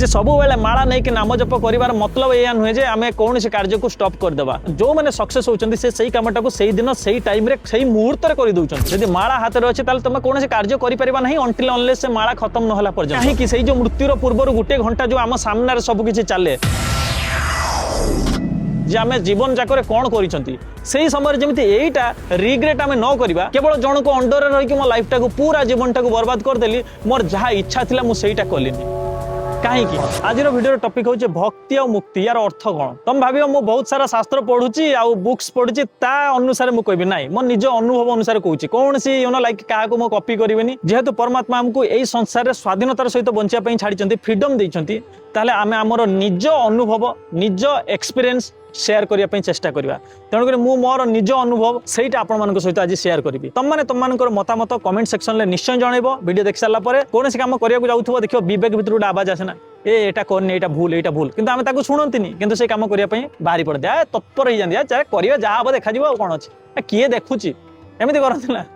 जे सब बेले माला नहीं कि नाम जप करिवार मतलब एया नुहे जे आमे कोनोसी कार्य को स्टॉप कर देबा। जो माने सक्सेस होचंदी से सही कामटा को सही दिन सही टाइम रे सही मुहूर्त रे करि दउचंदी। यदि माला हाथ रे अछि ताले तमे कोनोसी कार्य करि परिबा नहीं अनटिल अनलेस से माला खत्म न होला पर्यंत। काहे कि सही जो मृत्युर पूर्व गोटे घंटा जो आम सामने रे सब किछि चाले जे आमे जीवन जाकर कौन करिसंती सही समय जमिति एटा रिग्रेट आमे न करिबा केवल जण को अंडर रे रहि कि मो लाइफ टा को पूरा जीवन टा को बर्बाद कर देली मोर जहा इच्छा थिला मु सेहीटा कलिनी। कहीं आज वीडियो टॉपिक होचे भक्ति और मुक्ति यार अर्थ कौन। तुम भावियो मु बहुत सारा शास्त्र पढ़ुची आ बुक्स पढ़ुची ता अनुसार मु कहबी नाही मो निज अनुभव अनुसार कहूची कौन सी लाइक क्या को मो कॉपी करिवेनी। जेहेतु परमात्मा हमको एई संसार रे स्वाधीनतार सहित बंचिया पई छाडिचंती फ्रीडम देइचंती ताले आमे हमर निज अनुभव निज एक्सपीरियंस शेयर करिया पई चेष्टा करिवा। तेणु करी मु मोर निज अनुभव सेटा आपण मानक सहित आज शेयर करिवि। तम माने तम मानकर मतामत कमेंट सेक्शन ले निश्चय जणाइबो। वीडियो देख सारला परे कोनोसी काम करिया को जाउथबो देखियो विवेक भितर उडा आवाज आसे ना एटा करनी एटा भूल किंतु आमे ताको सुनंतिनी किंतु से काम करिया पई बाहरी पड़ दे तत्पर हो जांदी चाहे करिया जा हबो देखा जिवो कोन अछि किए देखुची एमिति करथि ना।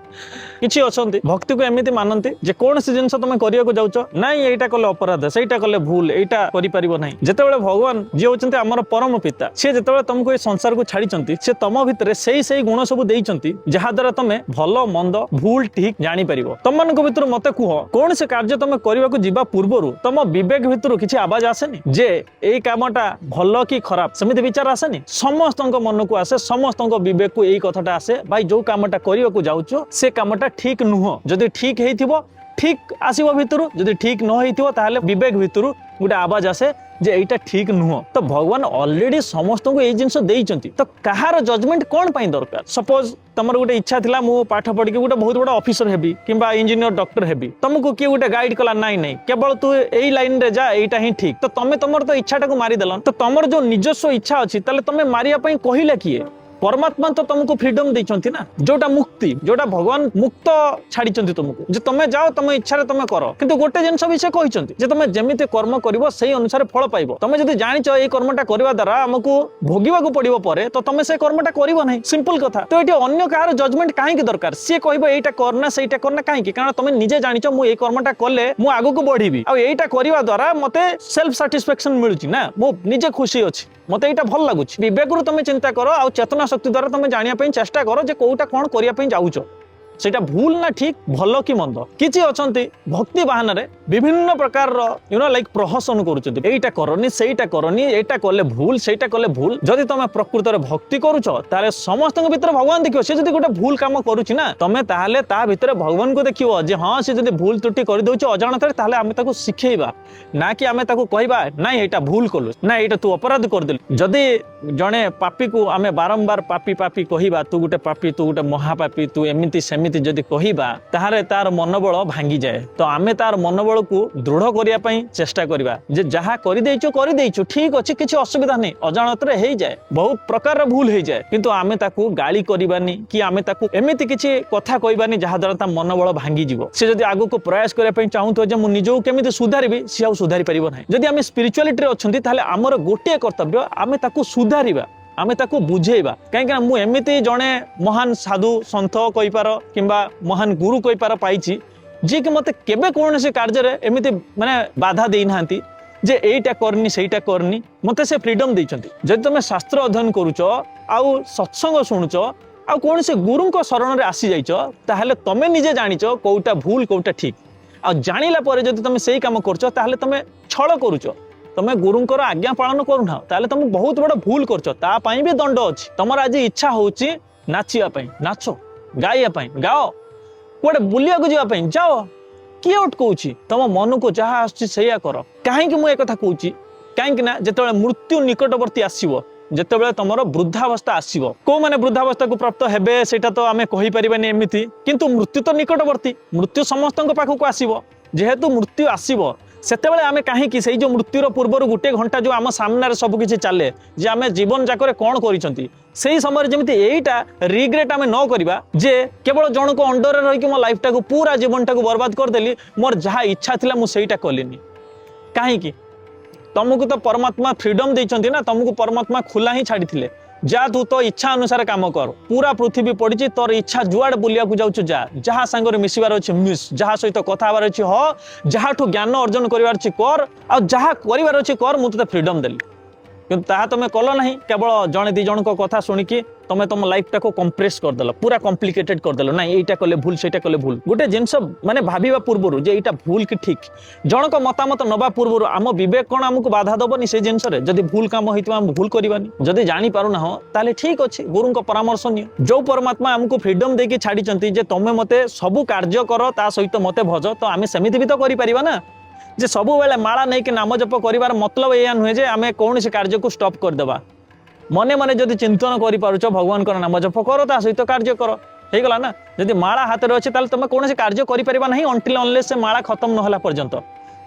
किछि अछंती भक्ति को एमिति मानंती जे कोन सी जिंस तमे करिया को जाउचो नाही एटा कले अपराध सेटा कले भूल एटा करि परिबो नाही। जेतेबेले भगवान जे होचंती हमर परम पिता से जेतेबेले तुमको ए संसार को छाडिचंती से तम भितरे सही गुण सब देइचंती जहा द्वारा तमे भलो मंद भूल ठीक जानि परिबो। तम मानको भितर मते कुह कोन से कार्य तमे करिवा को जिबा पूर्वरु तम विवेक भितर किछि आवाज आसेनी जे एई कामटा भलो की खराब समिति विचार आसेनी। समस्तक मन को आसे समस्तक विवेक को एई कथाटा आसे भाई जो कामटा करिवा को जाउचो से कामटा ठीक नुह जदि ठीक हेइथिबो ठीक आसीबो भितरु जदि ठीक न हेइथिबो ताले विवेक भितरु गोटे आवाज आसे जे एटा ठीक नुह। तो भगवान ऑलरेडी समस्त को एई जिंस देइचंती तो कहार जजमेंट कोन पई दरकार। सपोज तमर गोटे इच्छा थिला मु पाठ पढ़ी के गोटे बहुत बड़ा ऑफिसर हेबी किंबा इंजीनियर डॉक्टर हेबी तुमको किए गोटे गाइड कला नहीं केवल तू एई लाइन रे जा एटा ही ठीक तो तमे तमर तो इच्छाटा को मारी देलन तो तमर जो निजस्व इच्छा अछि ताले तमे मारिया पई कहिला किए। परमात्मा तो तुमको फ्रीडम देइचंती ना जोटा मुक्ति जोटा भगवान मुक्त छाडिचंती तुमको जे तमे जाओ तम इच्छा रे तमे करो किंतु गोटे जिंस विषय कहिचंती जे तमे जेमिति कर्म करिवो सेही अनुसार फल पाइबो। तमे जदि जानिचो एई कर्मटा करबा द्वारा हमकु भोगिबा को पड़िबो परे तो तमे से कर्मटा करिवो नाही सिंपल कथा। तो एटी अन्य कार जजमेंट काहे की दरकार से कहबो एटा करना सेटा करना काहे की कारण तमे निजे जानिचो मु एई कर्मटा करले मु आगु को बढ़िबी आ एटा करिवा द्वारा मते सेल्फ सैटिस्फैक्शन मिलुची ना मु निजे खुशी अछि मते एटा भल लागुची। विवेकरु तमे चिंता करो आ चेतना शक्ति द्वारा तमे जानिया पई चेष्टा करो जे कोउटा कोन करिया पई जाउचो सेटा भूल ना ठीक भलो की मंद। किछि अछंती भक्ति बहाना रे विभिन्न प्रकार रो लाइक प्रहसन करूचंती एटा करनी सेटा करनी एटा करले भूल सेटा करले भूल। जदि तमे प्रकृत रे भक्ति करूचो ताले समस्त भीतर भगवान देखियो से जदि गोटे भूल काम करूची ना तमे ताले ता भीतर भगवान को देखियो जे हां से जदि भूल त्रुटि करि दउचो अजाणत रे ताले आमे ताको सिखेइबा ना कि आमे ताको कहबा नाही एटा भूल करलु ना एटा तू अपराध कर देलु। जदि जणे पापी को आमे बारंबार पापी पापी कहिबा तू गोटे पापी तू गोटे महापापी तू एमिति सेमिति जदि कहिबा ताहारे तार मनोबल भांगी जाए तो आमे तार मनोबल को दृढ़ करिया पई चेष्टा करिबा जे जहा करि देइचो ठीक अछि किछि असुविधा नै अजाणत रे हेइ जाए बहुत प्रकार रो भूल हेइ जाए किंतु आमे ताकू गाली करिबानी कि आमे ताकू एमिति किछि कथा कहिबानी जहा द्वारा ता मनोबल भांगी जिवो। से जदि आगु को प्रयास करिया पई चाहूतो जे मु निजो केमिति सुधारिबी से आ सुधारि परिबो नै। जदि आमे स्पिरिचुअलिटी रे अछंती ताले हमर गोटे कर्तव्य आमे ताकू सुधारिबा आमे ताकू बुझेइबा काहे मु एमिति जणे महान साधु सन्थ कहि पार किंबा महान गुरु कहि पार पाइछि जे कि मते केबे कोन से कार्य रे एमिति माने बाधा देइ नाहंती जे एटा करनी सेटा करनी मते से फ्रीडम देइचंती। जदि तमे शास्त्र अध्ययन करूचो आउ सत्संग सुनुचो आउ कोन से गुरु को शरण रे आसी जाइचो ताहले तमे निजे जानिचो कोउटा भूल कोउटा ठीक आ जानिला परे जदि तमे सेही काम करचो ताहले तमे छळ करूचो तमे गुरुंकर आज्ञा पालन करूना ताले तुम बहुत बड़ा भूल करचो ता पई भी दंड अछि। तमर आज इच्छा होची नाचिया पई नाचो गाइया पई गाओ कोडे बुलिया को जिया पई जाओ किए अटकौची तम मन को जहा आछि सेया करो। काहे कि मु ए कथा कहूची काहे कि ना जेतेबेले मृत्यु निकटवर्ती आसीबो जेतेबेले तमर वृद्धावस्था आसीबो को माने वृद्धावस्था को प्राप्त हेबे सेटा तो आमे कहि परिबानी एमिति किंतु मृत्यु तो निकटवर्ती मृत्यु समस्तक पाखो को आसीबो जेहेतु मृत्यु आसीबो सेतेबेले आमे काहे कि सेही जो मृत्युर पूर्व गोटे घंटा जो आम सामने रे सब किछि चाले जे आमे जीवन जाकर कोन करिसंती सही समय जमिति एटा रिग्रेट आमे न करिबा जे केवल जण को अंडर रे रहि कि मो लाइफ टा को पूरा जीवन टा को बर्बाद कर देली मोर जहा इच्छा थिला मु सेहीटा कलिनी। काहे कि तुमको तो परमात्मा फ्रीडम देइचंती ना तुमको परमात्मा खुला ही छाड़ी थिले जा तू तो इच्छा अनुसार काम कर पूरा पृथ्वी पड़ी तोर इच्छा जुआड़ बुलिया को जाऊँ जा जहाँ सांगर मिसबार अच्छे मिस जहाँ सहित कथा हबार अच्छी ह जहाँ ज्ञान अर्जन करार कर आ जहाँ करार अच्छी कर मुझे फ्रीडम देली कि तुम कल ना केवल जड़े दी जन कथा शुणिकी तुम तुम लाइफ टाक कंप्रेस करदेल पूरा कॉम्प्लिकेटेड करदेल ना यहाँ कले भूल से कले भूल गोटे जिनस माने भाविबा पूर्व जे यहाँ भूल कि ठीक जनक मतामत नवा पूर्व आम विवेक कौन आमको बाधा दबनी से जिनस जदि भूल काम होता भूल करवानी जदि जानी पारुना ताले ठीक अच्छे गुरु परामर्श नि जो परमात्मा आमको फ्रीडम देकी छाड़ी तुम मते सबू कार्य कर ता सहित मते भज तो आम सेमती भी तो करिपरिबा ना जे सब बेले माला नहीं कि नाम जप कर मतलब यह नुहे जे आम कौन कार्य को स्टॉप करदेबा मने मने जदि चिंतन कर भगवान नाम जप कर ता सहित कार्य कर हो गला ना जदि माला हाथ में अच्छे तुम कौन कार्य करिपरिबा नहीं अंटिल अनलेस से माला खत्म नहला पर्यंत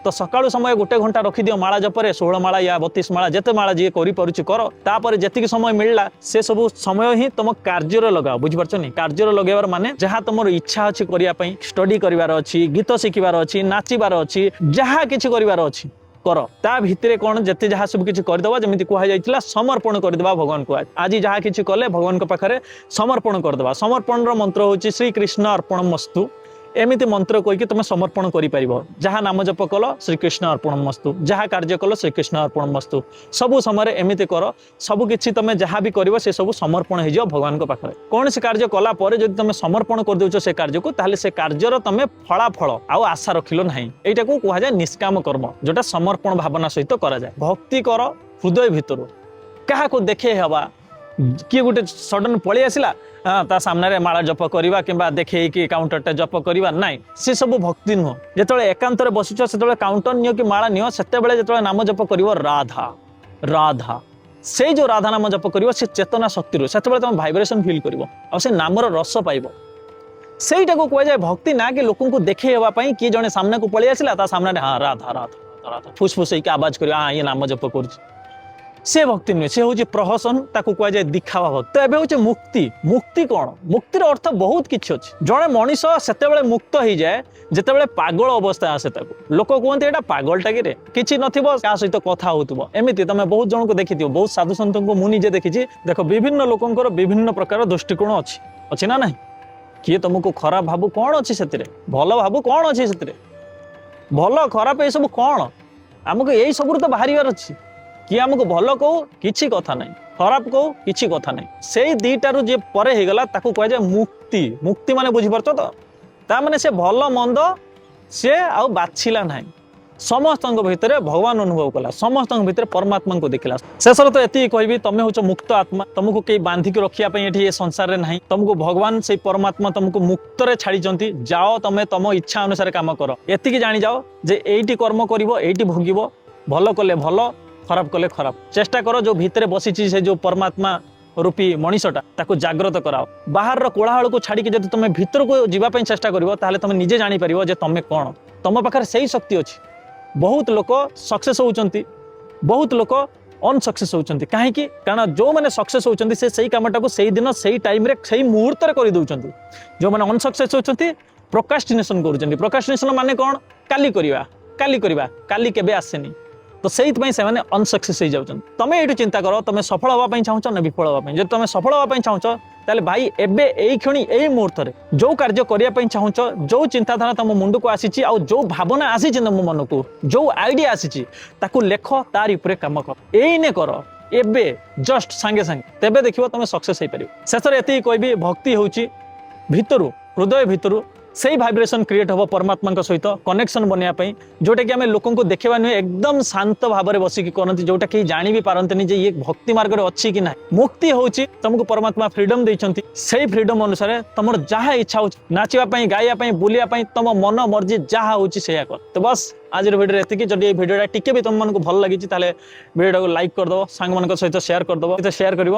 तो सकाळु समय गोटे घंटा रखिदियो माला जपरे 16 माला या 32 माला जेते माला जी करिपरुछि कर तापर जेतिक समय मिलला से सब समय ही तुम कार्य लगाओ बुझि परछ नि कार्य लगेबार माने जहाँ तुम इच्छा अछि करिया पई स्टडी करिवार अछि गीत शिखिबार अछि नाचिबार अछि जहाँ किछि करिवार अछि कर ता भितरे कौन जिते जहाँ सब किछि करदेबा जमिति कुहा जाइतिला समर्पण करदेबा भगवान को आज जहाँ किछि कले भगवान को पाखरे समर्पण करदेबा समर्पण रो मंत्र होछि श्री कृष्ण अर्पणमस्तु एमिति मंत्र कहीकि तुम समर्पण कर जहाँ नाम जप कल श्रीकृष्ण अर्पणमस्तु जहाँ कार्य कल श्रीकृष्ण अर्पणमस्तु सबु समय एमिति कर सबकि तुम जहाँ भी कर से सब समर्पण हो भगवान पाखे कौन से कार्य कला जब तुम समर्पण कर दौच से कार्य को ताहले से कार्यर तुम फलाफल आउ आशा रखिल ना यहाँ को कहुए निष्काम कर्म जोटा समर्पण भावना सहित करा जाए भक्ति कर हृदय भितर क्या देखे हवा किए गोटे सडन पलि आसला ता सामने माला जप करवा कि देखे कि काउंटरटा जप करवा नाई से सब भक्ति नुह जो एकांत बसुच से काउंटर नियो कि माला नियो से जो नाम जप कर राधा राधा से जो राधा नाम जप कर चेतना शक्ति से तुम भाइब्रेशन फिल कर से नामर रस पाइब सेटा को कह जाए भक्ति ना कि लोक को देखे हेबाई किए जड़े सामने को पलि आसला सामने हाँ राधा राधा राधा फुसफुस आवाज कर ये नाम जप कर से भक्ति नुहे से हूँ प्रहसन ताकू कह जाए दिखावा भक्ति तो एबे हूँ मुक्ति मुक्ति कौन मुक्तिर अर्थ बहुत किछि अछि जड़े मनीष सेतेबेले मुक्त हो जाए जेतेबेले पागल अवस्था आसे ताकू लोक कहते एटा पागलटा कि किछि नथिबो का सहित कथा होतबो एमिति तमे बहुत जन को देखिथिबो बहुत साधु संत को मु निजे देखिछि देखो विभिन्न लोकंकर विभिन्न प्रकार दृष्टिकोण अछि ना नहीं किए तुमको खराब भाबु कौन अछि सेतिरे भल भाबु कौन अछि सेतिरे भल खराब ए सब कौन हमको यही सब तो बाहर अछि कि आमको भल कहू किछि कथा नहीं खराब कहू किछि कथा नहीं से दीटारू जे परे हे गला ताकू कह जाए मुक्ति मुक्ति माने बुझी परछ तो ता माने से भल मंद से आउ बाछिला नहीं समस्त भितर भगवान अनुभव कला समस्त भितर परमात्मा को देखला शेष तो एति कहबी तमे होच मुक्त आत्मा तुमको कई बांधिक रखिया पई एठी ए संसार रे नहीं तुमको भगवान से परमात्मा तुमको मुक्त रे छाड़ी चंती जाओ तमे तम इच्छा अनुसार काम कर एति जानी जाओ जे एठी कर्म करिवो एठी भोगिवो भल कले भल खराब कले खराब चेष्टा करो जो भितर बसी से जो परमात्मा रूपी मनीषटा ताको जागृत कराओ बाहर कोलाहल को छाड़ी जब तुम भीतर को जीवाई चेष्टा करिवो ताहले तुम निजे जानी परिवो जे तुम कौन तुम पाखरे सही शक्ति अछि बहुत लोक सक्सेस होउचंती बहुत लोक अनसक्सेस होउचंती काहे कि कारण जो माने सक्सेस होउचंती से सही कामटा को सही दिन सही टाइम रे सही मुहूर्त रे करि दउचंती जो माने अनसक्सेस होउचंती प्रोक्रास्टिनेशन करूचंती प्रोक्रास्टिनेशन माने कौन काली करिवा काली केबे आसेनी तो से अनसक्सेस हो जाऊँ तुम ये चिंता कर तुम सफल हाँपाई चाहूच ना विफल हाँपाई जब तुम सफल हाँपाई चाहूच ताले भाई एबे एई क्षणी एई मुहूर्त रे जो कार्य करने चाहूच जो चिंताधारा तुम मुंड को आसी जो भावना आसी तुम मन को जो आइडिया आसी ताकू लेख तार उपरे काम कर एने कर एबे जस्ट सांगे सांगे तेबे देखिबो तुम सक्सेस हो पार शेष एति कहबी भक्ति होउची भितरु हृदय भितरु से भाइब्रेशन क्रिएट हम परमात्मा सहित कनेक्शन बनवाई जोटा कि आम लोक देखा नुहे एकदम शांत भाव में बसिकी करती जोटा कहीं जानी भी पारती जे ये भक्ति मार्ग में अच्छी कि ना मुक्ति होची तुमको परमात्मा फ्रीडम देइछंती से फ्रीडम अनुसार तुम जहाँ इच्छा हो नाचापी गाइबा बुलापी तुम मन मर्जी जहाँ होची से कर तो बस आज भिडियो एति जब ये भिडियोटा टिके भी तुम को भल लगी वीडियो को लाइक करदे सांग मान सहित शेयर करदे शेयर कर